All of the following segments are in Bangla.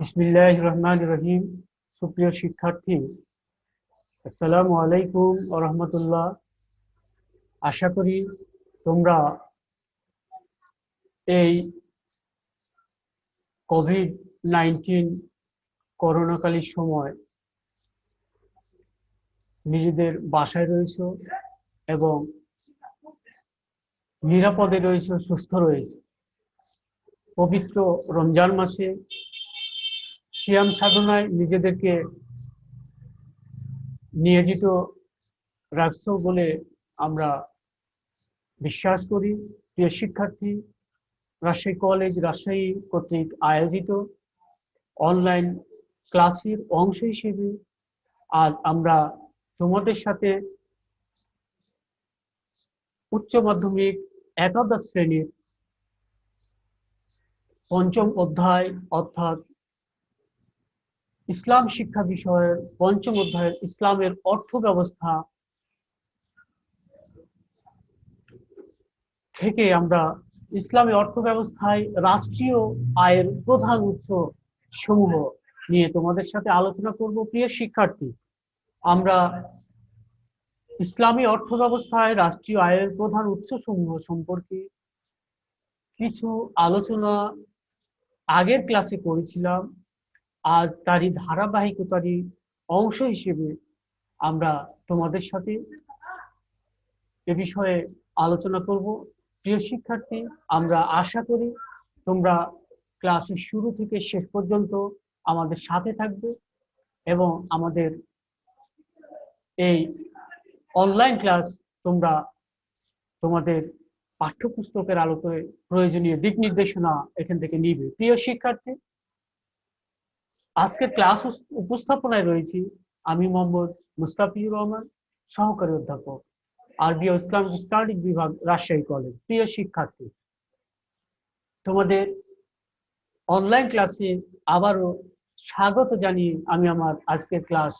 বিসমিল্লাহির রহমানির রহিম। সুপ্রিয় শিক্ষার্থী, আসসালামু আলাইকুম ওয়া রাহমাতুল্লাহ। আশা করি তোমরা এই কোভিড-19 করোনাকালীন সময় নিজেদের বাসায় রয়েছো এবং নিরাপদে রয়েছো, সুস্থ রয়েছো। পবিত্র রমজান মাসে সিয়াম সাধনায় নিজেদেরকে নিয়োজিত রাখছো বলে আমরা বিশ্বাস করি। প্রিয় শিক্ষার্থী, রাজশাহী কলেজ রাজশাহী কর্তৃক আয়োজিত অনলাইন ক্লাসের অংশ হিসেবে আজ আমরা তোমাদের সাথে উচ্চ মাধ্যমিক একাদশ শ্রেণীর পঞ্চম অধ্যায় অর্থাৎ ইসলাম শিক্ষা বিষয়ের পঞ্চম অধ্যায়ের ইসলামের অর্থ ব্যবস্থা থেকে আমরা ইসলামী অর্থ ব্যবস্থায় রাষ্ট্রীয় আয়ের প্রধান উৎস সমূহ নিয়ে তোমাদের সাথে আলোচনা করব। প্রিয় শিক্ষার্থী, আমরা ইসলামী অর্থ ব্যবস্থায় রাষ্ট্রীয় আয়ের প্রধান উৎস সমূহ সম্পর্কে কিছু আলোচনা আগের ক্লাসে করেছিলাম। আজ তারই ধারাবাহিকতারই অংশ হিসেবে আমরা তোমাদের সাথে এ বিষয়ে আলোচনা করব। প্রিয় শিক্ষার্থী, আমরা আশা করি তোমরা ক্লাসের শুরু থেকে শেষ পর্যন্ত আমাদের সাথে থাকবে এবং আমাদের এই অনলাইন ক্লাস তোমরা তোমাদের পাঠ্যপুস্তকের আলোকে প্রয়োজনীয় দিক নির্দেশনা এখান থেকে নিবে। প্রিয় শিক্ষার্থী, আজকের ক্লাস উপস্থাপনায় রয়েছি আমি মোহাম্মদ মুস্তাফিজুর রহমান, সহকারী অধ্যাপক, আরবি ও ইসলামিক স্টাডিজ বিভাগ, রাজশাহী কলেজ। প্রিয় শিক্ষার্থী, তোমাদের অনলাইন ক্লাসে আবারও স্বাগত জানিয়ে আমি আমার আজকের ক্লাস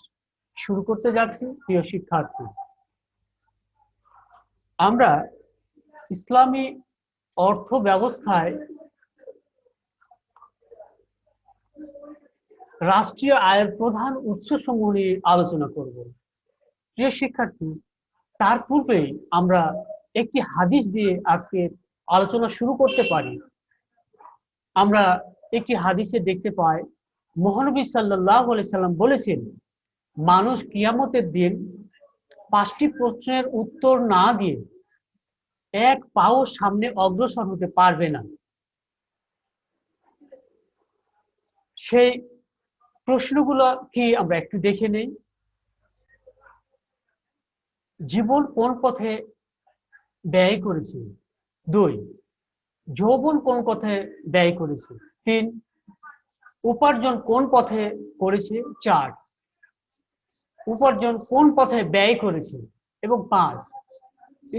শুরু করতে যাচ্ছি। প্রিয় শিক্ষার্থী, আমরা ইসলামী অর্থ ব্যবস্থায় রাষ্ট্রীয় আয়ের প্রধান উৎসসমূহ নিয়ে আলোচনা করব। প্রিয় শিক্ষার্থী, তার পূর্বেই আমরা একটি হাদিস দিয়ে আজকে আলোচনা শুরু করতে পারি। আমরা একটি হাদিসে দেখতে পাই, মহানবী সাল্লাল্লাহু আলাইহি সাল্লাম বলেছেন, মানুষ কিয়ামতের দিন 5টি প্রশ্নের উত্তর না দিয়ে এক পাও সামনে অগ্রসর হতে পারবে না। সেই প্রশ্নগুলো কি আমরা একটু দেখে নেই। জীবন কোন পথে ব্যয় করেছে? 2, যৌবন কোন পথে ব্যয় করেছে? 3, উপার্জন কোন পথে করেছে? 4, উপার্জন কোন পথে ব্যয় করেছে? এবং 5,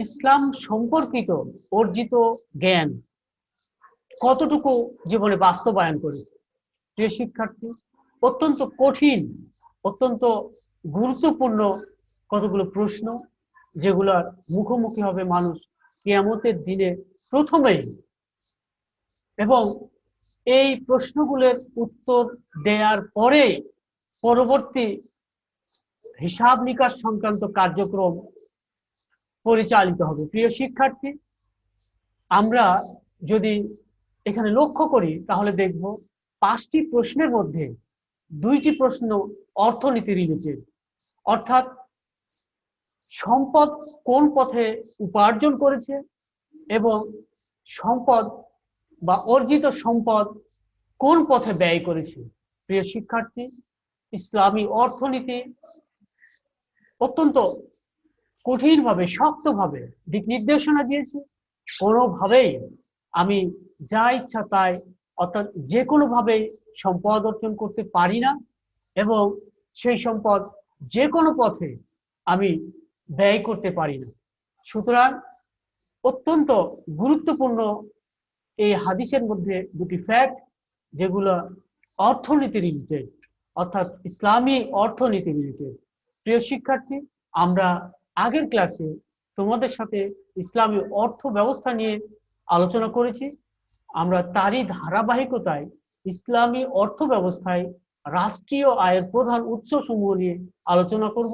ইসলাম সম্পর্কিত অর্জিত জ্ঞান কতটুকু জীবনে বাস্তবায়ন করেছে। প্রিয় শিক্ষার্থী, অত্যন্ত কঠিন, অত্যন্ত গুরুত্বপূর্ণ কতগুলো প্রশ্ন, যেগুলো মুখোমুখি হবে মানুষ কিয়ামতের দিনে প্রথমেই। এবং এই প্রশ্নগুলোর উত্তর দেওয়ার পরে পরবর্তী হিসাব নিকাশ সংক্রান্ত কার্যক্রম পরিচালিত হবে। প্রিয় শিক্ষার্থী, আমরা যদি এখানে লক্ষ্য করি তাহলে দেখব 5টি প্রশ্নের মধ্যে 2টি প্রশ্ন অর্থনীতি রিলেটেড, অর্থাৎ সম্পদ কোন পথে উপার্জন করেছে এবং সম্পদ বা অর্জিত সম্পদ কোন পথে ব্যয় করেছে। প্রিয় শিক্ষার্থী, ইসলামী অর্থনীতি অত্যন্ত কঠিনভাবে, শক্তভাবে দিক নির্দেশনা দিয়েছে। কোনোভাবেই আমি যা ইচ্ছা তাই, অর্থাৎ যে কোনোভাবেই সম্পদ অর্জন করতে পারি না এবং সেই সম্পদ যে কোনো পথে আমি ব্যয় করতে পারি না। সুতরাং অত্যন্ত গুরুত্বপূর্ণ এই হাদিসের মধ্যে 2টি ফ্যাক্ট, যেগুলো অর্থনীতি রিলেটেড, অর্থাৎ ইসলামী অর্থনীতি রিলেটেড। প্রিয় শিক্ষার্থী, আমরা আগের ক্লাসে তোমাদের সাথে ইসলামী অর্থ ব্যবস্থা নিয়ে আলোচনা করেছি। আমরা তারই ধারাবাহিকতায় ইসলামী অর্থ ব্যবস্থায় রাষ্ট্রীয় আয়ের প্রধান উৎস সমূহ নিয়ে আলোচনা করব।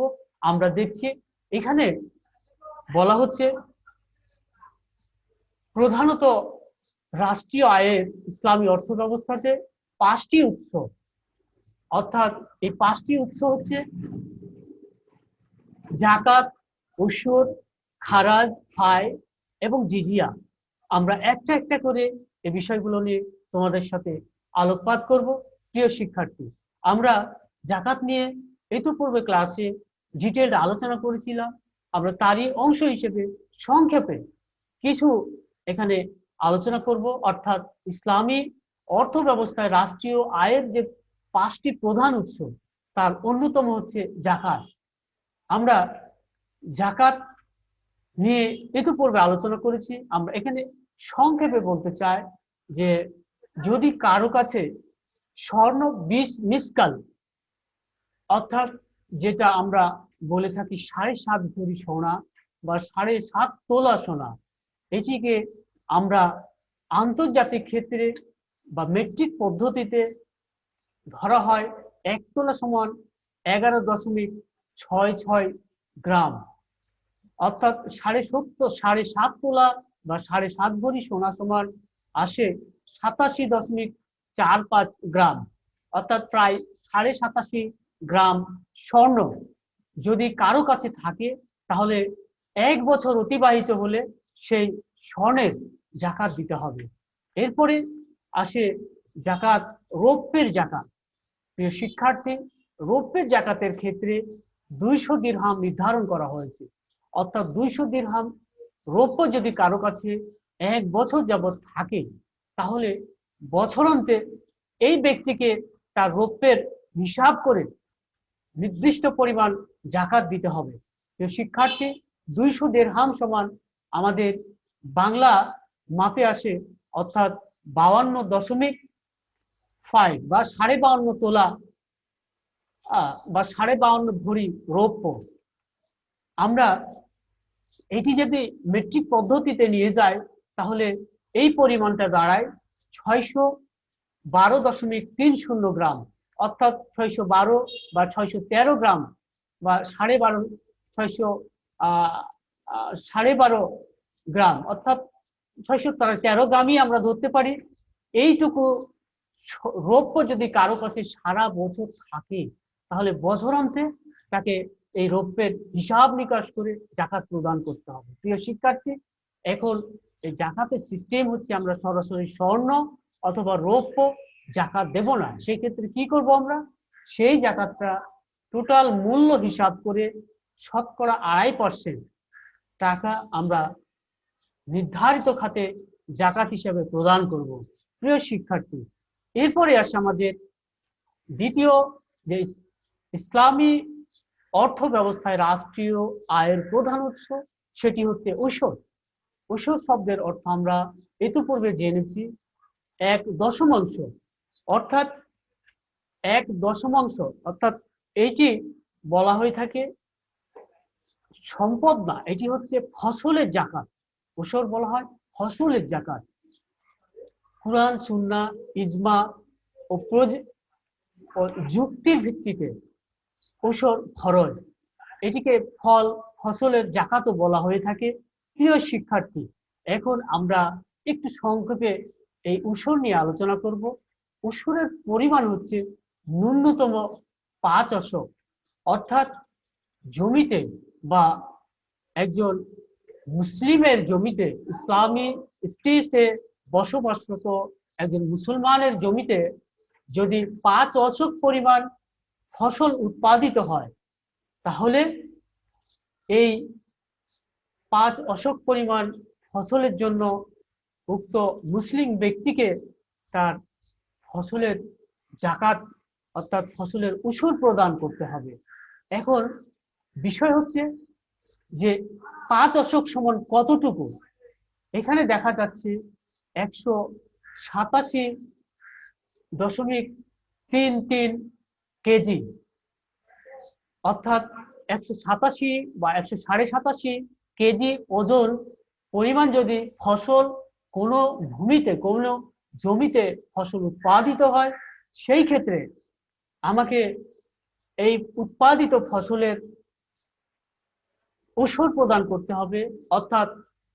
আমরা দেখছি এখানে বলা হচ্ছে প্রধানত রাষ্ট্রীয় আয়ের ইসলামী অর্থ ব্যবস্থাতে 5টি উৎস, অর্থাৎ এই 5টি উৎস হচ্ছে জাকাত, উশুর, খারাজ, ফায় এবং জিজিয়া। আমরা একটা একটা করে এই বিষয়গুলো নিয়ে তোমাদের সাথে আলোকপাত করব। প্রিয় শিক্ষার্থী, আমরা জাকাত নিয়ে ইতিপূর্বে ক্লাসে ডিটেইলড আলোচনা করেছিলাম। আমরা তারই অংশ হিসেবে সংক্ষেপে কিছু এখানে আলোচনা করব, অর্থাৎ ইসলামী অর্থ ব্যবস্থায় রাষ্ট্রীয় আয়ের যে 5টি প্রধান উৎস তার অন্যতম হচ্ছে জাকাত। আমরা জাকাত নিয়ে ইতিপূর্বে আলোচনা করেছি। আমরা এখানে সংক্ষেপে বলতে চাই যে যদি কারো কাছে স্বর্ণ 20 মিসকাল, অর্থাৎ যেটা আমরা বলে থাকি 7.5 ভরি সোনা বা 7.5 তোলা সোনা, এটিকে আমরা আন্তর্জাতিক ক্ষেত্রে বা মেট্রিক পদ্ধতিতে ধরা হয় 1 তোলা সমান 11.66 গ্রাম, অর্থাৎ 7.5 তোলা বা 7.5 ভরি সোনা সমান আসে 87.45 গ্রাম, অর্থাৎ প্রায় 87.5 গ্রাম স্বর্ণ যদি কারো কাছে থাকে, তাহলে 1 বছর অতিবাহিত হলে সেই স্বর্ণের জাকাত দিতে হবে। এরপরে আসে জাকাত, রৌপ্যের জাকাত। প্রিয় শিক্ষার্থী, রৌপ্যের জাকাতের ক্ষেত্রে 200 দিরহাম নির্ধারণ করা হয়েছে, অর্থাৎ 200 দিরহাম রৌপ্য যদি কারো কাছে 1 বছর যাবৎ থাকে, তাহলে বছরান্তে এই ব্যক্তিকে তার রৌপ্যের হিসাব করে নির্দিষ্ট পরিমাণ জাকাত দিতে হবে। প্রিয় শিক্ষার্থী, 200 দিরহাম সমান আমাদের বাংলা মাপে আসে, অর্থাৎ 52.5 বা 52.5 তোলা বা 52.5 ভরি রৌপ্য। আমরা এটি যদি মেট্রিক পদ্ধতিতে নিয়ে যায়, তাহলে এই পরিমাণটা দাঁড়ায় 612.30 গ্রাম, অর্থাৎ 612 বা 613 গ্রাম বা 12.5 গ্রাম, অর্থাৎ 613 গ্রামই আমরা ধরতে পারি। এইটুকু রৌপ্য যদি কারো কাছে সারা বছর থাকে, তাহলে বছরান্তে তাকে এই রৌপ্যের হিসাব নিকাশ করে জাকাত প্রদান করতে হবে। প্রিয় শিক্ষার্থী, এখন এই জাকাতের সিস্টেম হচ্ছে আমরা সরাসরি স্বর্ণ অথবা রৌপ্য জাকাত দেব না। সেই ক্ষেত্রে কি করব আমরা? সেই জাকাতটা টোটাল মূল্য হিসাব করে 2.5% টাকা আমরা নির্ধারিত খাতে জাকাত হিসেবে প্রদান করব। প্রিয় শিক্ষার্থী, এরপরে আসে আমাদের দ্বিতীয় যে ইসলামী অর্থ ব্যবস্থায় রাষ্ট্রীয় আয়ের প্রধান উৎস, সেটি হচ্ছে ঔষধ। ঔষধ শব্দের অর্থ আমরা ইতিপূর্বে জেনেছি 1/10, অর্থাৎ 1/10, অর্থাৎ এইটি বলা হয়ে থাকে সম্পদ না, এটি হচ্ছে ফসলের জাকাত। ঔষধ বলা হয় ফসলের জাকাত। কুরআন, সুন্নাহ, ইজমা ও যুক্তির ভিত্তিতে ঔষধ ফরজ, এটিকে ফসলের জাকাতও বলা হয়ে থাকে। প্রিয় শিক্ষার্থী, এখন আমরা একটু সংক্ষেপে এই ঔষধ নিয়ে আলোচনা করব। ঔষধের পরিমাণ হচ্ছে ন্যূনতম 5 অশক, অর্থাৎ জমিতে বা একজন মুসলিমের জমিতে, ইসলামী স্টেটে বসবাসরত একজন মুসলমানের জমিতে যদি 5 অশক পরিমাণ ফসল উৎপাদিত হয়, তাহলে এই 5 অশক পরিমাণ ফসলের জন্য উক্ত মুসলিম ব্যক্তিকে তার ফসলের জাকাত অর্থাৎ ফসলের উশুর প্রদান করতে হবে। এখন বিষয় হচ্ছে যে 5 অশক সমান কতটুকু? এখানে দেখা যাচ্ছে 187.33 কেজি, অর্থাৎ 187 বা 187.5 কেজি ওজন পরিমাণ যদি ফসল কোনো ভূমিতে, কোনো জমিতে ফসল উৎপাদিত হয়, সেই ক্ষেত্রে আমাকে এই উৎপাদিত ফসলের ওষুধ প্রদান করতে হবে, অর্থাৎ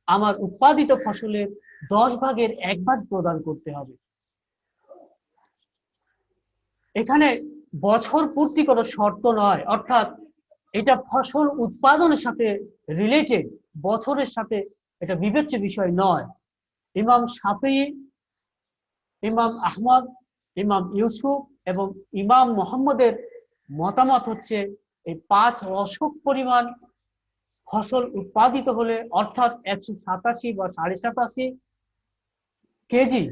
আমার উৎপাদিত ফসলের 10 ভাগের 1 ভাগ প্রদান করতে হবে। এখানে বছর পূর্তি কোনো শর্ত নয়, অর্থাৎ এটা ফসল উৎপাদনের সাথে রিলেটেড, বছরের সাথে এটা বিবেচ্য বিষয় নয়। ইমাম শাফিঈ, ইমাম আহমদ, ইমাম ইউসুফ এবং ইমাম মোহাম্মদের মতামত হচ্ছে এই 5 দশক পরিমাণ ফসল উৎপাদিত হলে, অর্থাৎ 187 বা 87.5 কেজি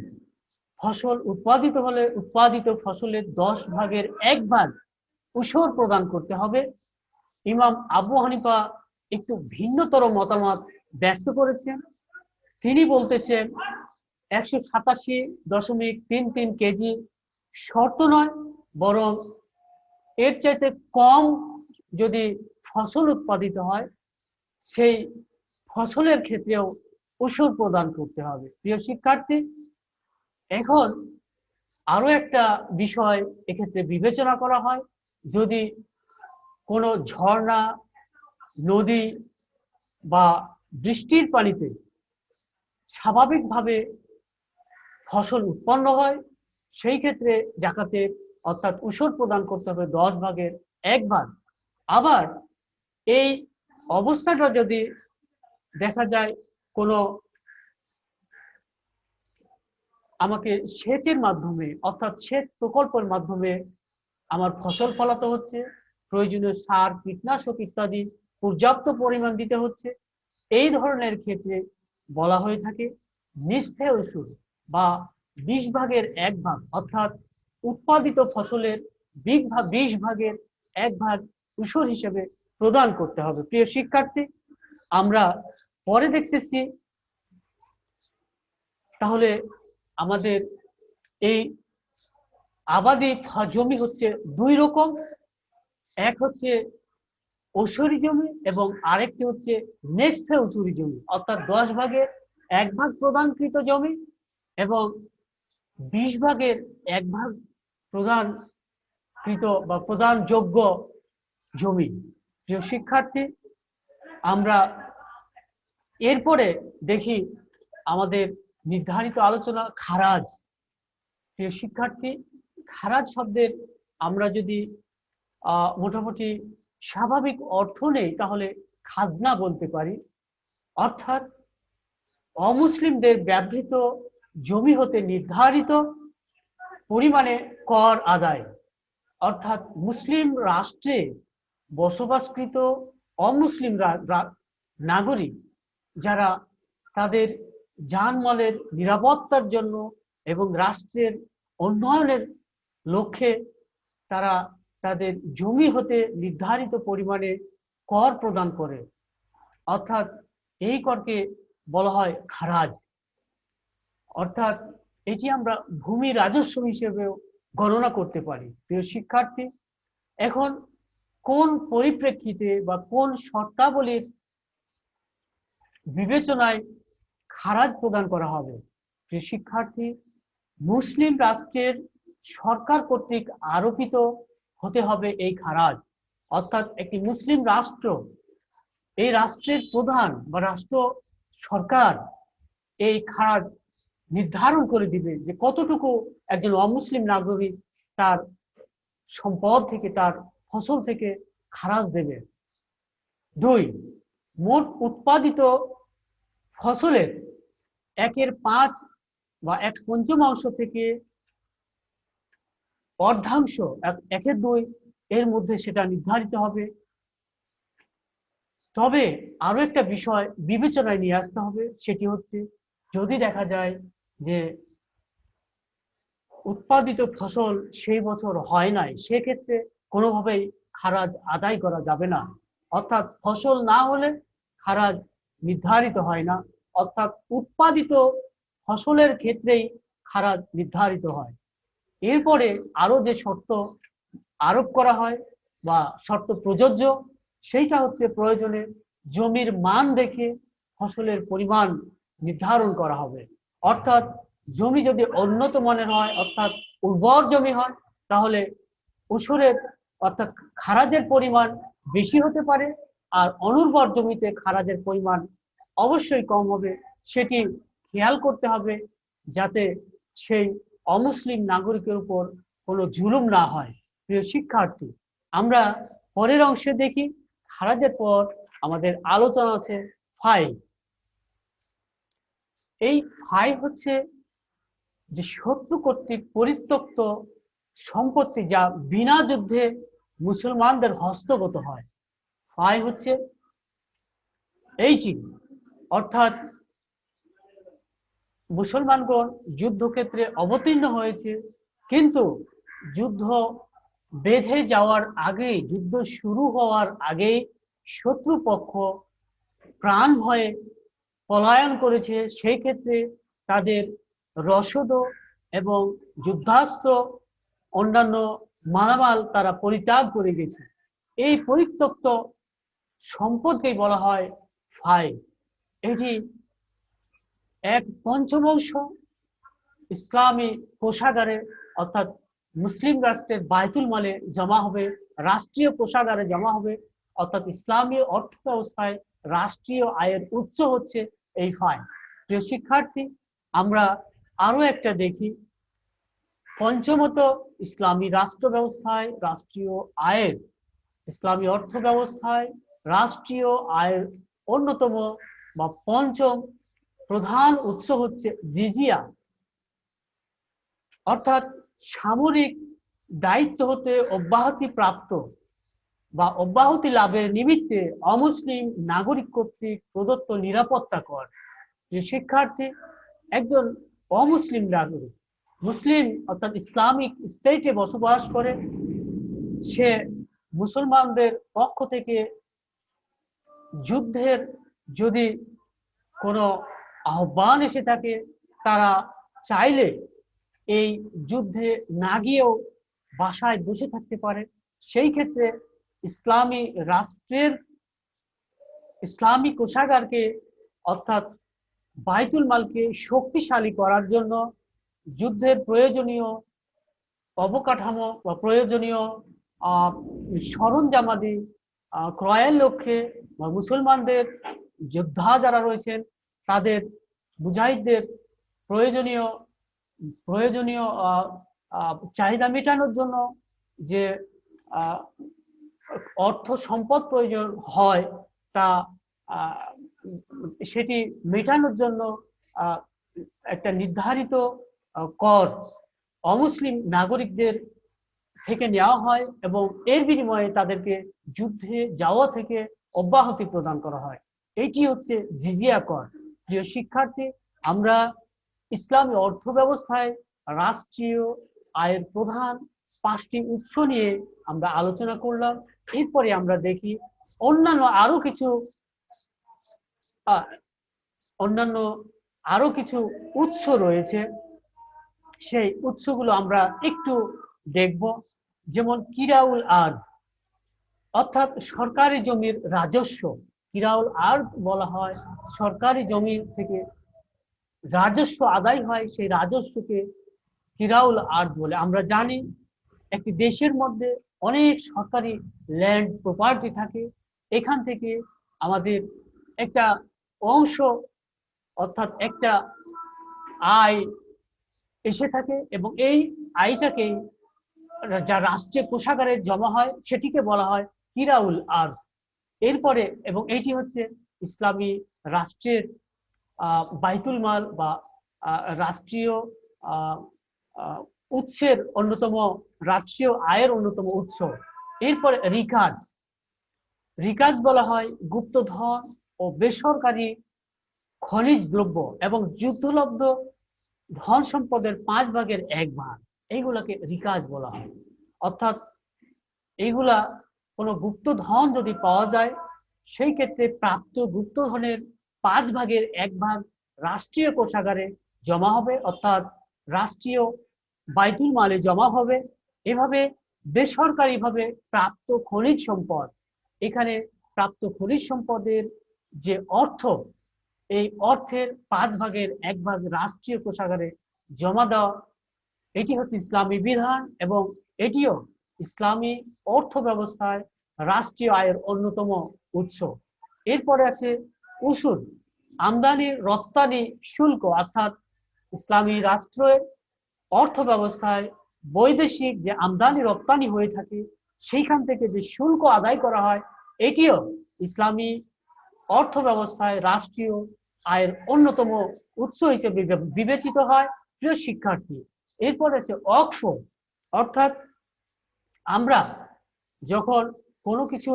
ফসল উৎপাদিত হলে উৎপাদিত ফসলের 10 ভাগের 1 ভাগ উসর প্রদান করতে হবে। ইমাম আবু হানিফা একটু ভিন্নতর মতামত ব্যক্ত করেছেন। তিনি বলতেছেন 187.33 কেজি শর্ত নয়, বরং এর চাইতে কম যদি ফসল উৎপাদিত হয় সেই ফসলের ক্ষেত্রেও ওষুধ প্রদান করতে হবে। প্রিয় শিক্ষার্থী, এখন আরো একটা বিষয় এক্ষেত্রে বিবেচনা করা হয়, যদি কোনো ঝর্ণা, নদী বা বৃষ্টির পানিতে স্বাভাবিকভাবে ফসল উৎপন্ন হয়, সেই ক্ষেত্রে জাকাতের অর্থাৎ উসর প্রদান করতে হবে 10 ভাগের 1 ভাগ। আবার এই অবস্থাটা যদি দেখা যায় কোনো আমাকে সেচের মাধ্যমে অর্থাৎ সেচ প্রকল্পের মাধ্যমে আমার ফসল ফলাতে হচ্ছে, প্রয়োজনীয় সার, কীটনাশক ইত্যাদি পর্যাপ্ত পরিমাণ দিতে হচ্ছে, এই ধরনের ক্ষেত্রে বলা হয়ে থাকে নিস্তেয় উসুর বা 20 ভাগের 1 ভাগ, অর্থাৎ উৎপাদিত ফসলের 20 ভাগের 1 ভাগ উসুর হিসেবে প্রদান করতে হবে। প্রিয় শিক্ষার্থী, আমরা পরে দেখতেছি তাহলে আমাদের এই আবাদি জমি হচ্ছে 2 রকম, এক হচ্ছে ওসরি জমি এবং আরেকটি হচ্ছে নেস্ফে উসুরি জমি, অর্থাৎ 10 ভাগের 1 ভাগ প্রদানকৃত জমি এবং 20 ভাগের 1 ভাগ প্রদানকৃত বা প্রদানযোগ্য জমি। প্রিয় শিক্ষার্থী, আমরা এরপরে দেখি আমাদের নির্ধারিত আলোচনা খারাজ। প্রিয় শিক্ষার্থী, খারাজ শব্দের আমরা যদি মোটামুটি স্বাভাবিক অর্থ নেই তাহলে খাজনা বলতে পারি, অর্থাৎ অমুসলিমদের ব্যবহৃত জমি হতে নির্ধারিত পরিমাণে কর আদায়, অর্থাৎ মুসলিম রাষ্ট্রে বসবাসকৃত অমুসলিম নাগরিক যারা তাদের জানমালের নিরাপত্তার জন্য এবং রাষ্ট্রের উন্নয়নের লক্ষ্যে তারা তাদের জমি হতে নির্ধারিত পরিমাণে কর প্রদান করে, অর্থাৎ এই করকে বলা হয় খারাজ। অর্থাৎ এটি আমরা ভূমি রাজস্ব হিসেবেও গণনা করতে পারি। প্রিয় শিক্ষার্থী, এখন কোন পরিপ্রেক্ষিতে বা কোন শর্তাবলীর বিবেচনায় খারাজ প্রদান করা হবে? প্রিয় শিক্ষার্থী, মুসলিম রাষ্ট্রের সরকার কর্তৃক আরোপিত হতে হবে এই খারাজ, অর্থাৎ একটি মুসলিম রাষ্ট্র, এই রাষ্ট্রের প্রধান বা রাষ্ট্র সরকার এই খারাজ নির্ধারণ করে দিবে যে কতটুকু একজন অমুসলিম নাগরিক তার সম্পদ থেকে, তার ফসল থেকে খারাজ দেবে। 2, মোট উৎপাদিত ফসলের 1/5 বা 1/5 থেকে অর্ধাংশ 1/2 এর মধ্যে সেটা নির্ধারিত হবে। তবে আরো একটা বিষয় বিবেচনায় নিয়ে আসতে হবে, সেটি হচ্ছে যদি দেখা যায় যে উৎপাদিত ফসল সেই বছর হয় নাই, সেক্ষেত্রে কোনোভাবেই খারাজ আদায় করা যাবে না, অর্থাৎ ফসল না হলে খারাজ নির্ধারিত হয় না, অর্থাৎ উৎপাদিত ফসলের ক্ষেত্রেই খারাজ নির্ধারিত হয়। এরপরে আরো যে শর্ত আরোপ করা হয় বা শর্ত প্রযোজ্য, সেইটা হচ্ছে প্রয়োজনে জমির মান দেখে ফসলের পরিমাণ নির্ধারণ করা হবে, অর্থাৎ জমি যদি উন্নত মানের হয় অর্থাৎ উর্বর জমি হয় তাহলে ওসরের অর্থাৎ খারাজের পরিমাণ বেশি হতে পারে, আর অনুর্বর জমিতে খারাজের পরিমাণ অবশ্যই কম হবে। সেটি খেয়াল করতে হবে যাতে সেই অমুসলিম নাগরিকের উপর কোনো জুলুম না হয়। প্রিয় শিক্ষার্থী, আমরা পরের অংশে দেখি। খারাজের পর আমাদের আলোচনা আছে ফাই। এই ফাই হচ্ছে যে শত্রু কর্তৃক পরিত্যক্ত সম্পত্তি যা বিনা যুদ্ধে মুসলমানদের হস্তগত হয়। ফাই হচ্ছে এইটি, অর্থাৎ মুসলমানগণ যুদ্ধক্ষেত্রে অবতীর্ণ হয়েছে, কিন্তু যুদ্ধ বেঁধে যাওয়ার আগেই, যুদ্ধ শুরু হওয়ার আগেই শত্রুপক্ষ প্রাণ ভয়ে পলায়ন করেছে। সেই ক্ষেত্রে তাদের রসদ এবং যুদ্ধাস্ত্র অন্যান্য মালামাল তারা পরিত্যাগ করে গেছে। এই পরিত্যক্ত সম্পদকেই বলা হয় ফাই। এটি এক পঞ্চমাংশ ইসলামী কোষাগারে অর্থাৎ মুসলিম রাষ্ট্রের বায়তুল মালে জমা হবে, রাষ্ট্রীয় কোষাগারে জমা হবে, অর্থাৎ ইসলামী অর্থ ব্যবস্থায় রাষ্ট্রীয় আয়ের উৎস হচ্ছে এই ফাই। প্রিয় শিক্ষার্থী, আমরা আরো একটা দেখি। পঞ্চমত, ইসলামী রাষ্ট্র ব্যবস্থায় রাষ্ট্রীয় আয়ের, ইসলামী অর্থ ব্যবস্থায় রাষ্ট্রীয় আয়ের অন্যতম বা পঞ্চম প্রধান উৎস হচ্ছে জিজিয়া, অর্থাৎ সামরিক দায়িত্ব হতে অব্যাহতি প্রাপ্ত বা অব্যাহতি লাভের নিমিত্তে অমুসলিম নাগরিক কর্তৃক প্রদত্ত নিরাপত্তা কর। যে শিক্ষার্থী, একজন অমুসলিম নাগরিক মুসলিম অর্থাৎ ইসলামিক স্টেটে বসবাস করে, সে মুসলমানদের পক্ষ থেকে যুদ্ধের যদি কোনো আহ্বান এসে থাকে, তারা চাইলে এই যুদ্ধে না গিয়েও বাসায় বসে থাকতে পারে। সেই ক্ষেত্রে ইসলামী রাষ্ট্রের ইসলামী কোষাগারকে অর্থাৎ বাইতুল মালকে শক্তিশালী করার জন্য যুদ্ধের প্রয়োজনীয় অবকাঠামো বা প্রয়োজনীয় সরঞ্জামাদি ক্রয়ের লক্ষ্যে বা মুসলমানদের যোদ্ধা যারা রয়েছেন তাদের মুজাহিদদের প্রয়োজনীয় প্রয়োজনীয় চাহিদা মেটানোর জন্য যে অর্থ সম্পদ প্রয়োজন হয়, তা সেটি মেটানোর জন্য একটা নির্ধারিত কর অমুসলিম নাগরিকদের থেকে নেওয়া হয় এবং এর বিনিময়ে তাদেরকে যুদ্ধে যাওয়া থেকে অব্যাহতি প্রদান করা হয়। এটি হচ্ছে জিজিয়া কর। প্রিয় শিক্ষার্থী, আমরা ইসলামী অর্থ ব্যবস্থায় রাষ্ট্রীয় আয়ের প্রধান 5টি উৎস নিয়ে আমরা আলোচনা করলাম। এরপরে আমরা দেখি অন্যান্য আরো কিছু উৎস রয়েছে। সেই উৎসগুলো আমরা একটু দেখব। যেমন কিরাউল আর্দ, অর্থাৎ সরকারি জমির রাজস্ব। কিরাউল আর্দ বলা হয় সরকারি জমি থেকে রাজস্ব আদায় হয়, সেই রাজস্বকে কিরাউল আর্দ বলে। আমরা জানি একটি দেশের মধ্যে অনেক সরকারি ল্যান্ড প্রপার্টি থাকে, এখান থেকে আমাদের একটা অংশ অর্থাৎ একটা আয় এসে থাকে এবং এই আয়টাকে যা রাষ্ট্রীয় কোষাগারে জমা হয় সেটিকে বলা হয় কিরাউল আর্দ। এরপরে এবং এটি হচ্ছে ইসলামী রাষ্ট্রের বাইতুল মাল বা রাষ্ট্রীয় উৎসের অন্যতম, রাষ্ট্রীয় আয়ের অন্যতম উৎস। এরপরে রিকাজ। রিকাজ বলা হয় গুপ্তধন ও বেসরকারি খনিজ দ্রব্য এবং যুদ্ধলব্ধ ধন সম্পদের 1/5 এইগুলাকে রিকাজ বলা হয়। অর্থাৎ এইগুলা কোনো গুপ্তধন যদি পাওয়া যায়, সেই ক্ষেত্রে প্রাপ্ত গুপ্তধনের 1/5 রাষ্ট্রীয় কোষাগারে জমা হবে, অর্থাৎ রাষ্ট্রীয় বাইতুল মালে জমা হবে। এভাবে বেসরকারিভাবে প্রাপ্ত খনিজ সম্পদ, এখানে প্রাপ্ত খনিজ সম্পদের যে অর্থ, এই অর্থের 1/5 রাষ্ট্রীয় কোষাগারে জমা দেওয়া, এটি হচ্ছে ইসলামী বিধান এবং এটিও ইসলামী অর্থ ব্যবস্থায় রাষ্ট্রীয় আয়ের অন্যতম উৎস। এরপরে আছে উসুল, আমদানি রপ্তানি শুল্ক, অর্থাৎ ইসলামী রাষ্ট্রের অর্থ ব্যবস্থায় বৈদেশিক যে আমদানি রপ্তানি হয়ে থাকে সেইখান থেকে যে শুল্ক আদায় করা হয়, এটিও ইসলামী অর্থ ব্যবস্থায় রাষ্ট্রীয় আয়ের অন্যতম উৎস হিসেবে বিবেচিত হয়। প্রিয় শিক্ষার্থী, এরপর আছে অক্ষ, অর্থাৎ আমরা যখন কোনো কিছু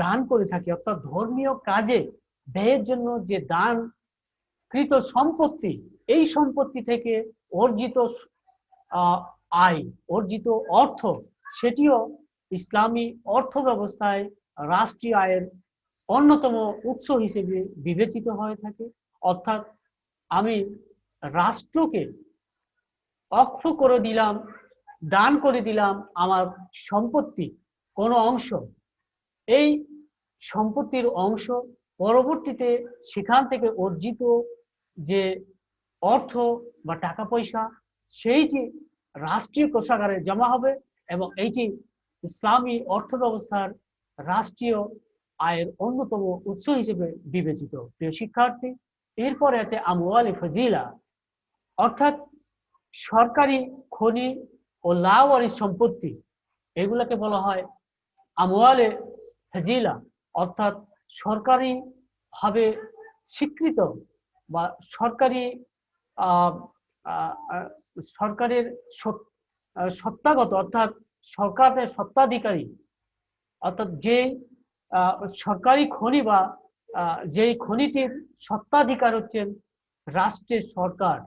দান করে থাকি, অর্থাৎ ধর্মীয় কাজে ব্যয়ের জন্য যে দান কৃত সম্পত্তি, এই সম্পত্তি থেকে অর্জিত আয়, অর্জিত অর্থ, সেটিও ইসলামী অর্থ ব্যবস্থায় রাষ্ট্রীয় আয়ের অন্যতম উৎস হিসেবে বিবেচিত হয়ে থাকে। অর্থাৎ আমি রাষ্ট্রকে অক্ষ করে দিলাম, দান করে দিলাম আমার সম্পত্তি কোনো অংশ, এই সম্পত্তির অংশ পরবর্তীতে সেখান থেকে অর্জিত যে অর্থ বা টাকা পয়সা সেইটি রাষ্ট্রীয় কোষাগারে জমা হবে এবং এইটি ইসলামী অর্থ ব্যবস্থার রাষ্ট্রীয় আয়ের অন্যতম উৎস হিসেবে বিবেচিত। প্রিয় শিক্ষার্থী, এরপরে আছে আমওয়ালি ফজিলা, অর্থাৎ সরকারি খনি ও লাওয়ারিস সম্পত্তি, এগুলোকে বলা হয় আমওয়ালে ফজিলা, অর্থাৎ সরকারি ভাবে স্বীকৃত বা সরকারি সরকারের সত্তাগত, অর্থাৎ সরকারের সত্ত্বাধিকারী, অর্থাৎ যে সরকারি খনি বা যেই খনিটির সত্ত্বাধিকার হচ্ছেন রাষ্ট্রের সরকার,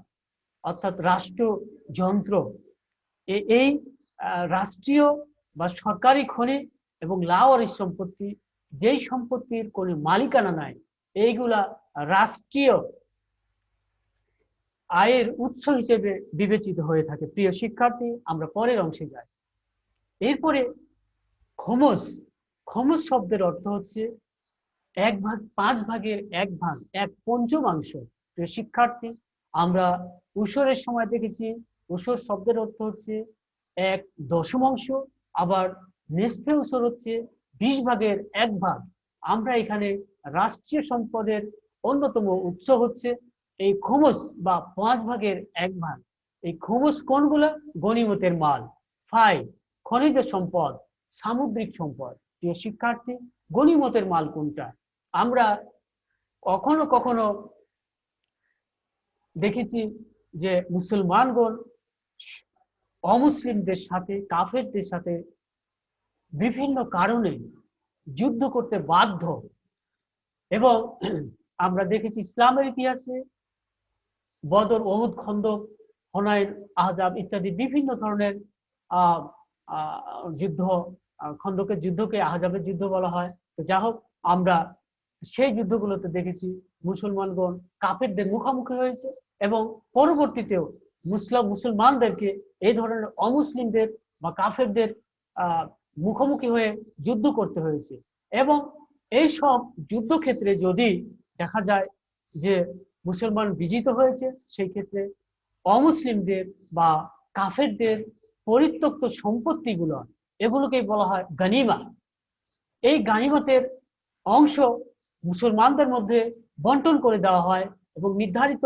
অর্থাৎ রাষ্ট্রযন্ত্র, এই রাষ্ট্রীয় বা সরকারি খনি এবং লাওয়ারিস সম্পত্তি, যেই সম্পত্তির কোনো মালিকানা নাই, এইগুলা রাষ্ট্রীয় আয়ের উৎস হিসেবে বিবেচিত হয়ে থাকে। প্রিয় শিক্ষার্থী, আমরা পরের অংশে যাই। এরপরে খমস, খমস শব্দের অর্থ হচ্ছে এক ভাগ, পাঁচ ভাগের এক ভাগ, এক পঞ্চমাংশ। প্রিয় শিক্ষার্থী, আমরা উসরের সময় দেখেছি উসর শব্দের অর্থ হচ্ছে এক দশমাংশ, আবার নেসফে উসর হচ্ছে 20 ভাগের এক ভাগ। আমরা এখানে রাষ্ট্রীয় সম্পদের অন্যতম উৎস হচ্ছে এই খমস বা 5 ভাগের এক ভাগ। এই খমস কোনগুলো? গনিমতের মাল, ফাই, খনিজ সম্পদ, সামুদ্রিক সম্পদ। প্রিয় শিক্ষার্থী, গনিমতের মাল কোনটা? আমরা কখনো কখনো দেখেছি যে মুসলমানগণ অমুসলিমদের সাথে, কাফেরদের সাথে বিভিন্ন কারণে যুদ্ধ করতে বাধ্য, এবং আমরা দেখেছি ইসলামের ইতিহাসে বদর, ওহুদ, খন্দক, হুনাইন, আহজাব ইত্যাদি বিভিন্ন ধরনের যুদ্ধ, খন্দকের যুদ্ধকে আহজাবের যুদ্ধ বলা হয়। তো যা হোক, আমরা সেই যুদ্ধগুলোতে দেখেছি মুসলমানগণ কাফেরদের মুখোমুখি হয়েছে এবং পরবর্তীতেও মুসলমানদেরকে এই ধরনের অমুসলিমদের বা কাফেরদের মুখোমুখি হয়ে যুদ্ধ করতে হয়েছে। এবং এই সব যুদ্ধক্ষেত্রে যদি দেখা যায় যে মুসলমান বিজিত হয়েছে, সেই ক্ষেত্রে অমুসলিমদের বা কাফেরদের পরিত্যক্ত সম্পত্তিগুলো, এগুলোকেই বলা হয় গানিমা। এই গানিমতের অংশ মুসলমানদের মধ্যে বন্টন করে দেওয়া হয় এবং নির্ধারিত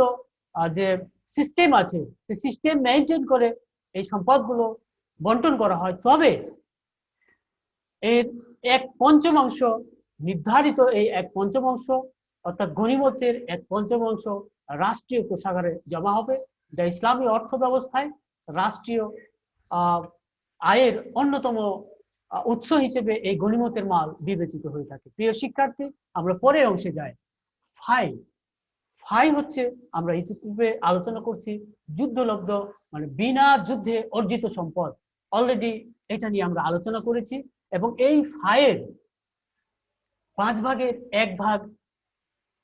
যে সিস্টেম আছে সেই সিস্টেম মেনটেন করে এই সম্পদগুলো বন্টন করা হয়। তবে এর এক পঞ্চমাংশ নির্ধারিত, এই এক পঞ্চমাংশ অর্থাৎ গনিমতের এক পঞ্চমাংশ রাষ্ট্রীয় কোষাগারে জমা হবে, যা ইসলামী অর্থ ব্যবস্থায় রাষ্ট্রীয় আয়ের অন্যতম উৎস হিসেবে এই গনিমতের মাল বিবেচিত হয়ে থাকে। প্রিয় শিক্ষার্থী, আমরা পরের অংশে যাই। ফাই, ফাই হচ্ছে, আমরা ইতিপূর্বে আলোচনা করছি, যুদ্ধলব্ধ মানে বিনা যুদ্ধে অর্জিত সম্পদ। অলরেডি এটা নিয়ে আমরা আলোচনা করেছি এবং এই ফাইয়ের 5 ভাগের 1 ভাগ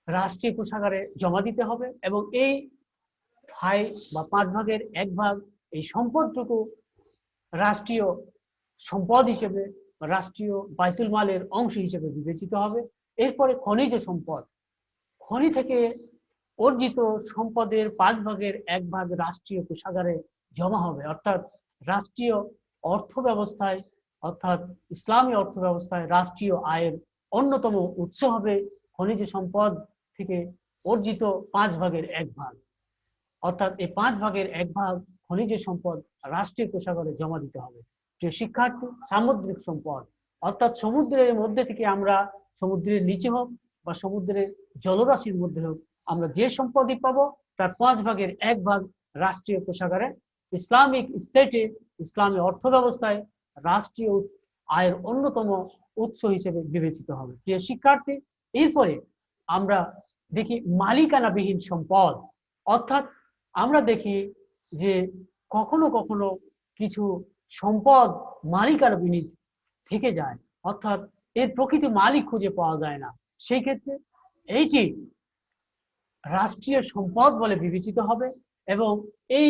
রাষ্ট্রীয় কোষাগারে জমা দিতে হবে এবং এই ফাই বা 5 ভাগের 1 ভাগ এই সম্পদটুকু রাষ্ট্রীয় সম্পদ হিসেবে, রাষ্ট্রীয় বাইতুল মালের অংশ হিসেবে বিবেচিত হবে। এরপরে খনিজ সম্পদ, খনি থেকে অর্জিত সম্পদের 5/1 রাষ্ট্রীয় কোষাগারে জমা হবে, অর্থাৎ রাষ্ট্রীয় অর্থ ব্যবস্থায়, অর্থাৎ ইসলামী অর্থ ব্যবস্থায় রাষ্ট্রীয় আয়ের অন্যতম উৎস হবে খনিজ সম্পদ থেকে অর্জিত 5/1 অর্থাৎ এই 5/1 খনিজ সম্পদ রাষ্ট্রীয় কোষাগারে জমা দিতে হবে। প্রিয় শিক্ষার্থী, সামুদ্রিক সম্পদ অর্থাৎ সমুদ্রের মধ্যে থেকে আমরা, সমুদ্রের নিচে হোক বা সমুদ্রের জলরাশির মধ্যে হোক, আমরা যে সম্পদই পাবো তার 5/1 রাষ্ট্রীয় কোষাগারে ইসলামিক স্টেটে, ইসলামী অর্থ ব্যবস্থায় রাষ্ট্রীয় আয়ের অন্যতম উৎস হিসেবে বিবেচিত হবে। প্রিয় শিক্ষার্থী, এরপরে আমরা দেখি মালিকানাবিহীন সম্পদ, অর্থাৎ আমরা দেখি যে কখনো কখনো কিছু সম্পদ মালিকানাবিহীন থেকে যায়, অর্থাৎ এর প্রকৃত মালিক খুঁজে পাওয়া যায় না। সেই ক্ষেত্রে এইটি রাষ্ট্রীয় সম্পদ বলে বিবেচিত হবে এবং এই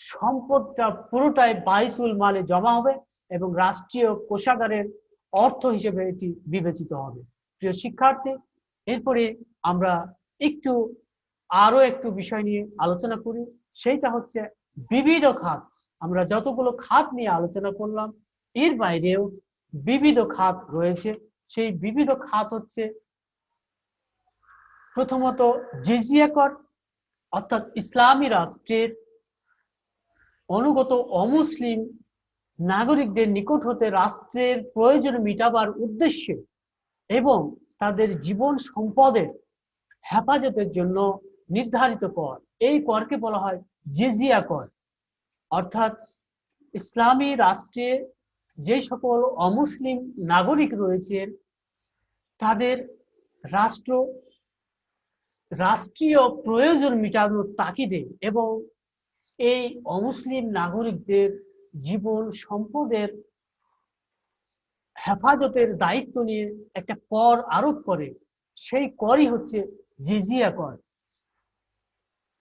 সম্পদটা পুরোটাই বাইতুল মালে জমা হবে এবং রাষ্ট্রীয় কোষাগারের অর্থ হিসেবে এটি বিবেচিত হবে। প্রিয় শিক্ষার্থী, এরপরে আমরা আরো একটু বিষয় নিয়ে আলোচনা করি, সেইটা হচ্ছে বিবিধ খাত। আমরা যতগুলো খাত নিয়ে আলোচনা করলাম এর বাইরেও বিবিধ খাত রয়েছে। সেই বিবিধ খাত হচ্ছে প্রথমত জিজিয়া কর, অর্থাৎ ইসলামী রাষ্ট্রের অনুগত অমুসলিম নাগরিকদের নিকট হতে রাষ্ট্রের প্রয়োজন মিটাবার উদ্দেশ্যে এবং তাদের জীবন সম্পদের হেফাজতের জন্য নির্ধারিত কর, এই করকে বলা হয় জিজিয়া কর। অর্থাৎ ইসলামী রাষ্ট্রে যে সকল অমুসলিম নাগরিক রয়েছেন তাদের রাষ্ট্রীয় প্রয়োজন মেটানোর তাগিদে এবং এই অমুসলিম নাগরিকদের জীবন সম্পদের হেফাজতের দায়িত্ব নিয়ে একটা কর আরোপ করে, সেই করই হচ্ছে জিজিয়া কর।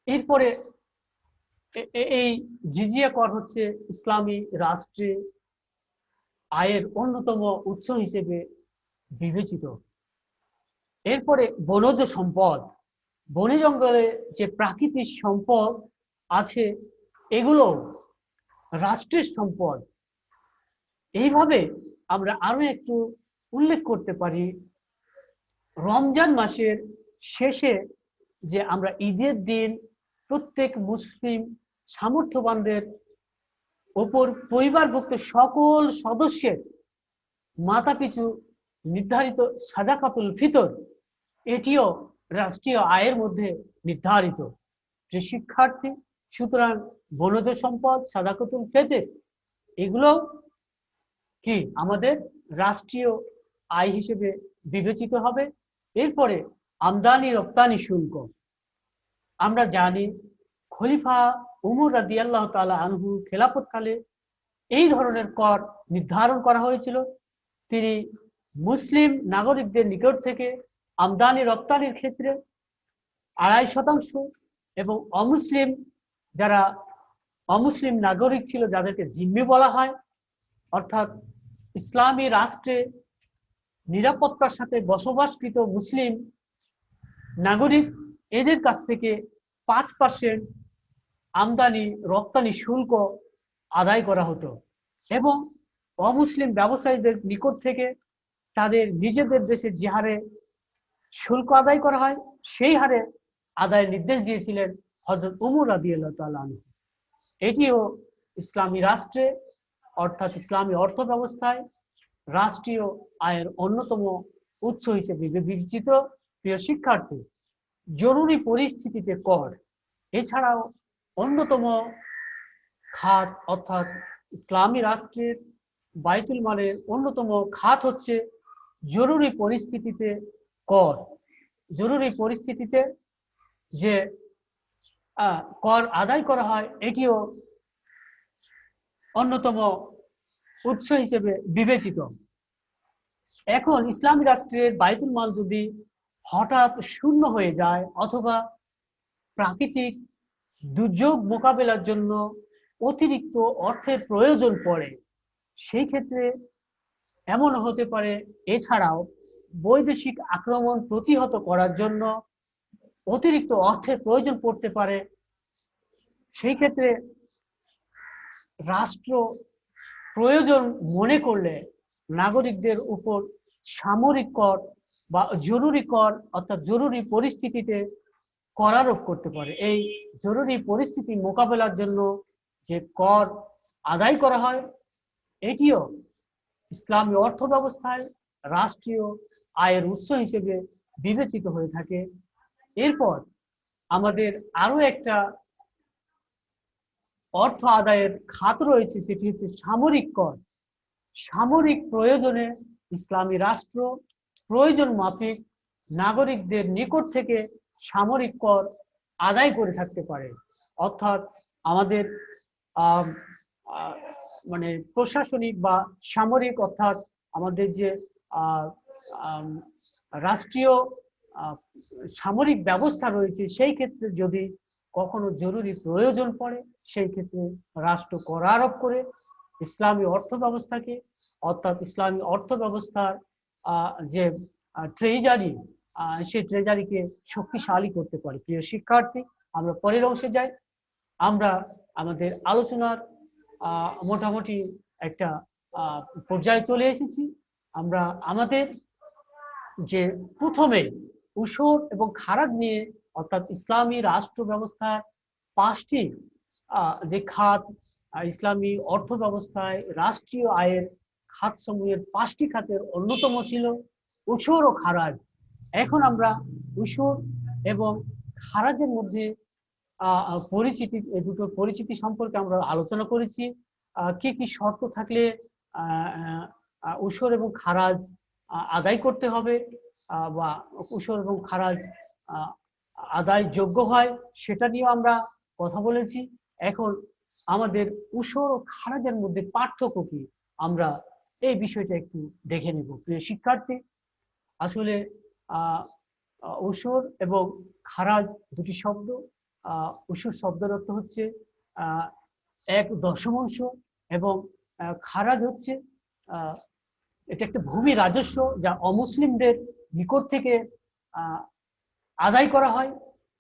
এরপরে এই জিজিয়া কর হচ্ছে ইসলামী রাষ্ট্রে আয়ের অন্যতম উৎস হিসেবে বিবেচিত। এরপরে বনজ সম্পদ, বনে জঙ্গলে যে প্রাকৃতিক সম্পদ আছে এগুলো রাষ্ট্রের সম্পদ। এইভাবে আমরা আরো একটু উল্লেখ করতে পারি, রমজান মাসের শেষে যে আমরা ঈদের দিন প্রত্যেক মুসলিম সামর্থ্যবানদের ওপর পরিবারভুক্ত সকল সদস্যের মাথাপিছু নির্ধারিত সাদাকাতুল ফিতর, এটিও রাষ্ট্রীয় আয়ের মধ্যে নির্ধারিত। যে শিক্ষার্থী, সুতরাং বনজ সম্পদ, সাদাকাতুল ফিতর এগুলো কি আমাদের রাষ্ট্রীয় আয় হিসেবে বিবেচিত হবে। এরপরে আমদানি রপ্তানি শুল্ক, আমরা জানি খলিফা উমর রাদিয়াল্লাহু তাআলা আনহু খেলাফতকালে এই ধরনের কর নির্ধারণ করা হয়েছিল। তিনি মুসলিম নাগরিকদের নিকট থেকে আমদানি রপ্তানির ক্ষেত্রে 2.5% এবং যারা অমুসলিম নাগরিক ছিল, যাদেরকে জিম্মি বলা হয়, অর্থাৎ ইসলামী রাষ্ট্রে নিরাপত্তার সাথে বসবাসকৃত মুসলিম নাগরিক, এদের কাছ থেকে 5% আমদানি রপ্তানি শুল্ক আদায় করা হতো এবং অমুসলিম ব্যবসায়ীদের নিকট থেকে তাদের নিজেদের দেশে যে হারে শুল্ক আদায় করা হয় সেই হারে আদায়ের নির্দেশ দিয়েছিলেন হযরত উমর রাদিয়াল্লাহু তাআলা আনহু। এটিও ইসলামী রাষ্ট্রে অর্থাৎ ইসলামী অর্থ ব্যবস্থায় রাষ্ট্রীয় আয়ের অন্যতম উৎস হিসেবে বিবেচিত। প্রিয় শিক্ষার্থী, জরুরি পরিস্থিতিতে কর এছাড়াও অন্যতম খাত, অর্থাৎ ইসলামী রাষ্ট্রের বাইতুল মালের অন্যতম খাত হচ্ছে জরুরি পরিস্থিতিতে কর। জরুরি পরিস্থিতিতে যে কর আদায় করা হয় এটিও অন্যতম উৎস হিসেবে বিবেচিত। এখন ইসলামী রাষ্ট্রের বাইতুল মাল যদি হঠাৎ শূন্য হয়ে যায় অথবা প্রাকৃতিক দুর্যোগ মোকাবেলার জন্য অতিরিক্ত অর্থের প্রয়োজন পড়ে, সেই ক্ষেত্রে এমন হতে পারে, এছাড়াও বৈদেশিক আক্রমণ প্রতিহত করার জন্য অতিরিক্ত অর্থের প্রয়োজন পড়তে পারে, সেই ক্ষেত্রে রাষ্ট্র প্রয়োজন মনে করলে নাগরিকদের উপর সামরিক কর বা জরুরি কর অর্থাৎ জরুরি পরিস্থিতিতে কর আরোপ করতে পারে। এই জরুরি পরিস্থিতি মোকাবেলার জন্য যে কর আদায় করা হয়, এটিও ইসলামী অর্থ ব্যবস্থায় রাষ্ট্রীয় আয়ের উৎস হিসেবে বিবেচিত হয়ে থাকে। এরপর আমাদের আরো একটা অর্থ আদায়ের খাত রয়েছে, সেটি হচ্ছে সামরিক কর। সামরিক প্রয়োজনে ইসলামী রাষ্ট্র প্রয়োজন মাফিক নাগরিকদের নিকট থেকে সামরিক কর আদায় করে থাকতে পারে। অর্থাৎ আমাদের মানে প্রশাসনিক বা সামরিক অর্থাৎ আমাদের যে রাষ্ট্রীয় সামরিক ব্যবস্থা রয়েছে, সেই ক্ষেত্রে যদি কখনো জরুরি প্রয়োজন পড়ে, সেই ক্ষেত্রে রাষ্ট্র কর আরোপ করে ইসলামী অর্থ ব্যবস্থাকে অর্থাৎ ইসলামী অর্থ ব্যবস্থার যে ট্রেজারি, সেই ট্রেজারিকে শক্তিশালী করতে পারে। প্রিয় শিক্ষার্থী, আমরা পরের অংশে যাই। আমরা আমাদের আলোচনার মোটামুটি একটা পর্যায়ে চলে এসেছি। আমরা আমাদের যে প্রথমে উসুর এবং খারাজ নিয়ে অর্থাৎ ইসলামী রাষ্ট্র ব্যবস্থার 5টি যে খাত, ইসলামী অর্থ ব্যবস্থায় রাষ্ট্রীয় আয়ের খাত সমূহের 5টি খাতের অন্যতম ছিল উসুর ও খারাজ। এখন আমরা উসুর এবং খারাজের মধ্যে পরিচিতি, এই দুটো পরিচিতি সম্পর্কে আমরা আলোচনা করেছি। কি কি শর্ত থাকলে উসুর এবং খারাজ আদায় করতে হবে বা উসুর এবং খারাজ আদায় যোগ্য হয়, সেটা নিয়ে আমরা কথা বলেছি। এখন আমাদের উসুর ও খারাজের মধ্যে পার্থক্য কি, আমরা এই বিষয়টা একটু দেখে নেব। প্রিয় শিক্ষার্থী, আসলে উসুর এবং খারাজ দুটি শব্দ। উসুর শব্দের অর্থ হচ্ছে 1/10 এবং খারাজ হচ্ছে এটা একটা ভূমি রাজস্ব যা অমুসলিমদের নিকট থেকে আদায় করা হয়।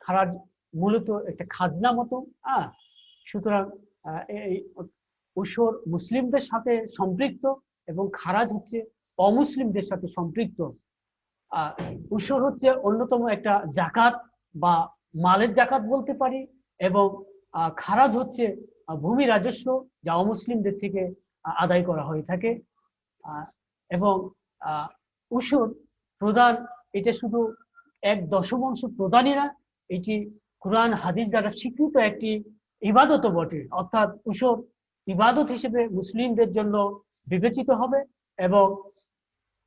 খারাজ মূলত একটা খাজনা মতো। সুতরাং এই উসুর মুসলিমদের সাথে সম্পৃক্ত এবং খারাজ হচ্ছে অমুসলিমদের সাথে সম্পৃক্ত। উসুর হচ্ছে অন্যতম একটা জাকাত বা মালের জাকাত বলতে পারি, এবং খারাজ হচ্ছে ভূমি রাজস্ব যা অমুসলিমদের থেকে আদায় করা হয়ে থাকে। এবং উসুর প্রদান এটা শুধু 1/10 প্রদানই না, এটি কোরআন হাদিস দ্বারা স্বীকৃত একটি ইবাদত বটে। অর্থাৎ উসুর ইবাদত হিসেবে মুসলিমদের জন্য বিবেচিত হবে। এবং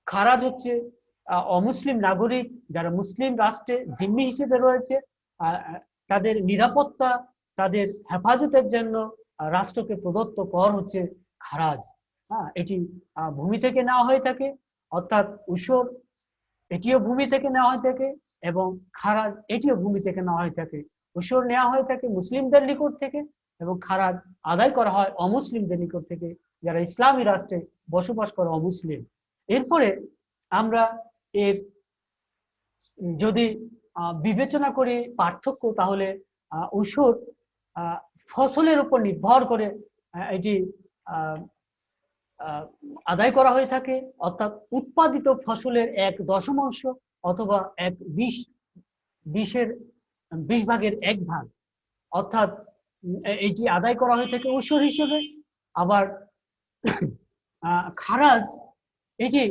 খারাজ হচ্ছে অমুসলিম নাগরিক যারা মুসলিম রাষ্ট্রে জিম্মি হিসেবে রয়েছে, তাদের নিরাপত্তা, তাদের হেফাজতের জন্য রাষ্ট্রকে প্রদত্ত কর হচ্ছে খারাজ। এটি ভূমি থেকে নেওয়া হয়ে থাকে, অর্থাৎ উসুর এটিও ভূমি থেকে নেওয়া হয়ে থাকে এবং খারাজ এটিও ভূমি থেকে নেওয়া হয়ে থাকে। উসুর নেওয়া হয়ে থাকে মুসলিমদের নিকট থেকে এবং খারাজ আদায় করা হয় অমুসলিমদের নিকট থেকে, যারা ইসলামী রাষ্ট্রে বসবাস করে অমুসলিম। এরপরে আমরা এর যদি বিবেচনা করি পার্থক্য, তাহলে উসুর ফসলের উপর নির্ভর করে এটি আদায় করা হয়ে থাকে, অর্থাৎ উৎপাদিত ফসলের 1/10 অথবা 20/1 অর্থাৎ এটি আদায় করা হয়ে থাকে উসুর হিসেবে। আবার খারাজ এটি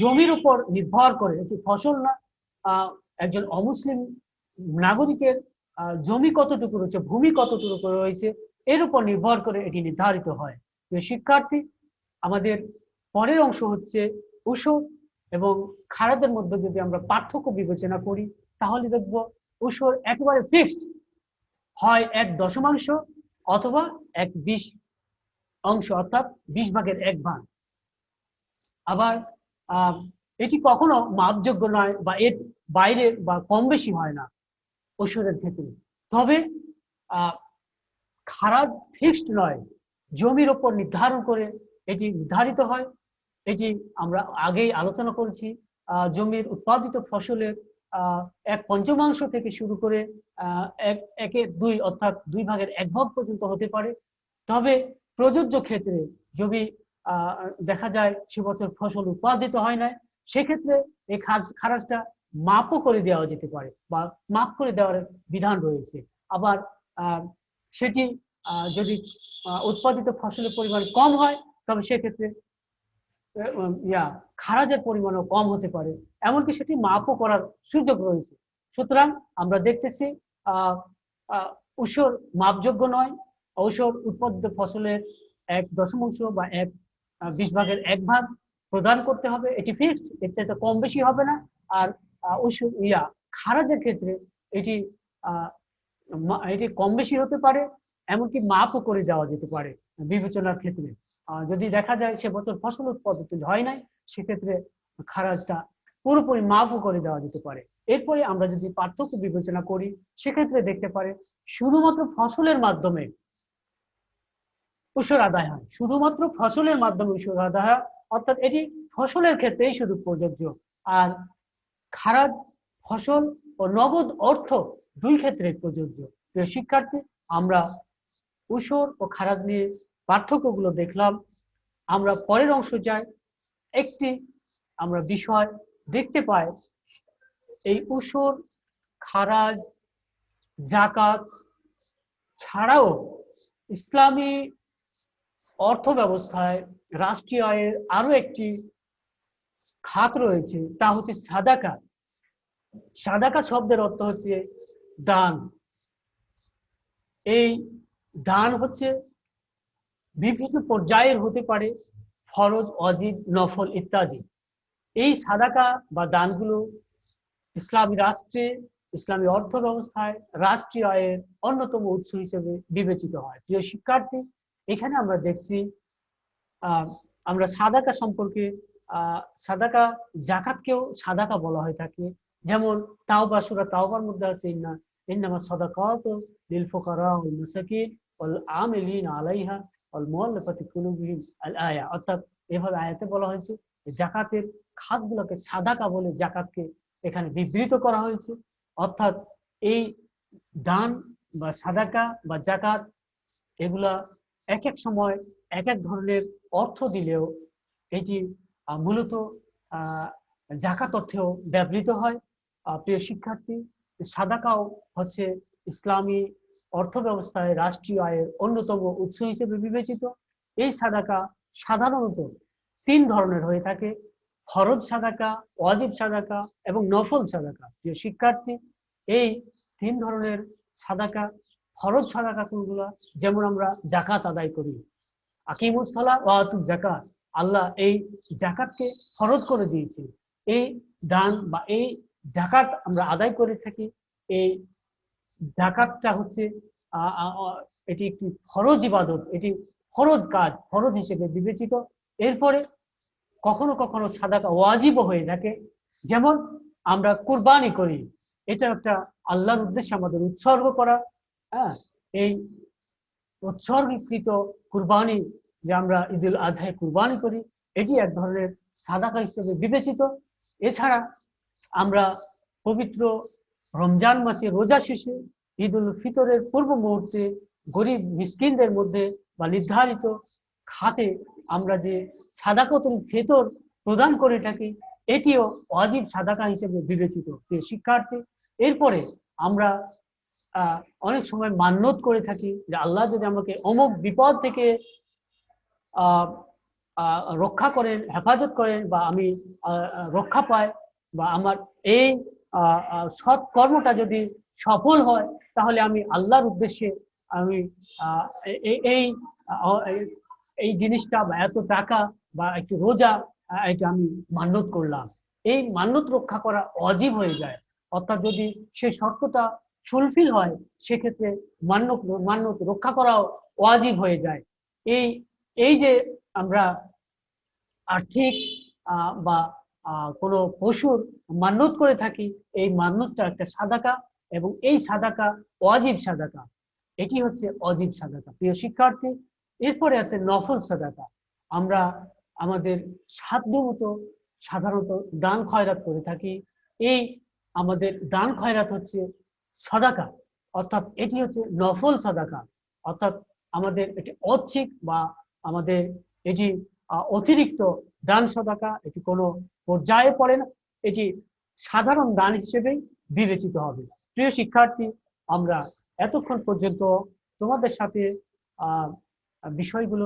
জমির উপর নির্ভর করে, এটি ফসল না, একজন অমুসলিম নাগরিকের জমি কতটুকু রয়েছে, ভূমি কতটুকু রয়েছে, এর উপর নির্ভর করে এটি নির্ধারিত হয়। শিক্ষার্থী, আমাদের পরের অংশ হচ্ছে উসুর এবং খারাজের মধ্যে যদি আমরা পার্থক্য বিবেচনা করি, তাহলে দেখব উসুর একেবারে ফিক্সড হয় 1/10 অথবা 1/20 অর্থাৎ 20/1 আবার এটি কখনো মাপযোগ্য নয় বা এর বাইরে বা কম বেশি হয় না উসুরের ক্ষেত্রে। তবে খারাজ ফিক্সড নয়, জমির উপর নির্ধারণ করে এটি নির্ধারিত হয়। এটি আমরা আগেই আলোচনা করেছি, জমির উৎপাদিত ফসলের এক পঞ্চমাংশ থেকে শুরু করে একের দুই অর্থাৎ 2/1 পর্যন্ত হতে পারে। তবে প্রযোজ্য ক্ষেত্রে যদি দেখা যায় সে বছর ফসল উৎপাদিত হয় না, সেক্ষেত্রে এই খারাজটা মাপও করে দেওয়া যেতে পারে বা মাপ করে দেওয়ার বিধান রয়েছে। আবার সেটি যদি উৎপাদিত ফসলের পরিমাণ কম হয়, তবে সেক্ষেত্রে খারাজের পরিমাণও কম হতে পারে, এমনকি সেটি মাপও করার সুযোগ রয়েছে। সুতরাং আমরা দেখতেছি ঊষর মাপযোগ্য নয়, ঊষর উৎপাদিত ফসলের 1/10 বা 20/1 প্রদান করতে হবে, এটি ফিক্সড, এর চাইতে কম বেশি হবে না। আর ঊষর খারাজের ক্ষেত্রে এটি এটি কম বেশি হতে পারে, এমনকি মাপও করে দেওয়া যেতে পারে বিবেচনার ক্ষেত্রে। যদি দেখা যায় সে বছর ফসল উৎপাদিত হয় নাই, সেক্ষেত্রে খারাজটা পুরোপুরি মাফও করে দেওয়া যেতে পারে। এরপরে আমরা যদি পার্থক্য বিবেচনা করি, সেক্ষেত্রে দেখতে পারে শুধুমাত্র ফসলের মাধ্যমে ঊষর আদায় হয়, শুধুমাত্র ফসলের মাধ্যমে ঊষর আদায় হয়, অর্থাৎ এটি ফসলের ক্ষেত্রেই শুধু প্রযোজ্য। আর খারাজ ফসল ও নগদ অর্থ দুই ক্ষেত্রে প্রযোজ্য। প্রিয় শিক্ষার্থী, আমরা ঊষর ও খারাজ নিয়ে পার্থক্যগুলো দেখলাম। আমরা পরের অংশ যাই। একটি আমরা বিষয় দেখতে পাই, এই ঊষর, খারাজ, যাকাত ছাড়াও ইসলামী অর্থ ব্যবস্থায় রাষ্ট্রীয় আয়ের আরো একটি খাত রয়েছে, তা হচ্ছে সাদাকা। সাদাকা শব্দের অর্থ হচ্ছে দান। এই দান হচ্ছে বিভিন্ন পর্যায়ের হতে পারে, ফরজ, ওয়াজিব, নফল ইত্যাদি। এই সাদাকা বা দানগুলো ইসলামী রাষ্ট্রে, ইসলামী অর্থ ব্যবস্থায় রাষ্ট্রীয় আয়ের অন্যতম উৎস হিসেবে বিবেচিত হয়। প্রিয় শিক্ষার্থী, এখানে আমরা দেখছি আমরা সাদাকা সম্পর্কে সাদাকা, জাকাতকেও সাদাকা বলা হয়ে থাকে। যেমন তাওবা, সূরা তাওবার মধ্যে আছে ইন্নামা সাদাকাতু লিল ফুকারা ওয়াল মাসাকিন ওয়াল আমিলিনা আলাইহা ওয়াল মুআল্লাফাতি কুলুবুহুম আল আয়া। অর্থাৎ এভাবে আয়াতে বলা হয়েছে জাকাতের খাতগুলোকে সাদাকা বলে জাকাতকে এখানে বিবৃত করা হয়েছে। অর্থাৎ এই দান বা সাদাকা বা জাকাত, এগুলা এক এক সময় এক এক ধরনের অর্থ দিলেও এটি মূলত জাকাত অর্থেও ব্যবহৃত হয়। প্রিয় শিক্ষার্থী, সাদাকাও হচ্ছে ইসলামী অর্থ ব্যবস্থায় রাষ্ট্রীয় আয়ের অন্যতম উৎস হিসেবে বিবেচিত। এই সাদাকা সাধারণত 3 ধরনের হয়ে থাকে: ফরজ সাদাকা, ওয়াজিব সাদাকা এবং নফল সাদাকা। প্রিয় শিক্ষার্থী, এই 3 ধরনের সাদাকা, ফরজ সাদাকা কোনগুলো? যেমন আমরা জাকাত আদায় করি, আকিমুস সালাহ ওয়া আতুজ যাকাত, আল্লাহ এই জাকাতকে ফরজ করে দিয়েছে। এই দান বা এই জাকাত আমরা আদায় করে থাকি। এই জাকাতটা হচ্ছে এটি একটি ফরজ ইবাদত, এটি ফরজ কাজ, ফরজ হিসেবে বিবেচিত। এরপরে কখনো কখনো সাদাকা ওয়াজিবও হয়ে থাকে। যেমন আমরা কুরবানি করি, এটা একটা আল্লাহর উদ্দেশ্যে আমাদের উৎসর্গ করা। হ্যাঁ, এই উৎসর্গীকৃত কুরবানি, যে আমরা ঈদুল আজহায় কুরবানি করি, এটি এক ধরনের সাদাকা হিসেবে বিবেচিত। এছাড়া আমরা পবিত্র রমজান মাসে রোজা শেষে ঈদুল ফিতরের পূর্ব মুহূর্তে গরিব মিসকিনদের মধ্যে বা নির্ধারিত খাতে আমরা যে সাদাকাতুল ফিতর প্রদান করে থাকি, এটিও ওয়াজিব সাদাকা হিসেবে বিবেচিত। শিক্ষার্থী, এরপরে আমরা অনেক সময় মান্যত করে থাকি যে আল্লাহ যদি আমাকে অমুক বিপদ থেকে রক্ষা করেন, হেফাজত করেন, বা আমি রক্ষা পাই, বা আমার এই সৎ কর্মটা যদি সফল হয়, তাহলে আমি আল্লাহর উদ্দেশ্যে আমি এই এই জিনিসটা বা এত টাকা বা একটু রোজা, এটা আমি মান্যত করলাম। এই মান্যত রক্ষা করা ওয়াজিব হয়ে যায়। অর্থাৎ যদি সেই শর্তটা ফুলফিল হয়, সেক্ষেত্রে মান্যত রক্ষা করাও ওয়াজিব হয়ে যায়। এই যে আমরা আর্থিক বা কোনো পশুর মান্যত করে থাকি, এই মান্যতটা একটা সাদাকা, এবং এই সাদাকা ওয়াজিব সাদাকা, এটি হচ্ছে ওয়াজিব সাদাকা। প্রিয় শিক্ষার্থী, এরপরে আছে নফল সাদাকা। আমরা আমাদের সাধ্য মতো সাধারণত দান খয়রাত করে থাকি। এই আমাদের দান খয়রাত হচ্ছে সাদাকা, অর্থাৎ এটি হচ্ছে নফল সাদাকা, অর্থাৎ আমাদের এটি ঐচ্ছিক বা আমাদের এটি অতিরিক্ত দান সাদাকা, এটি কোনো পর্যায়ে পড়ে না, এটি সাধারণ দান হিসেবেই বিবেচিত হবে। প্রিয় শিক্ষার্থী, আমরা এতক্ষণ পর্যন্ত তোমাদের সাথে বিষয়গুলো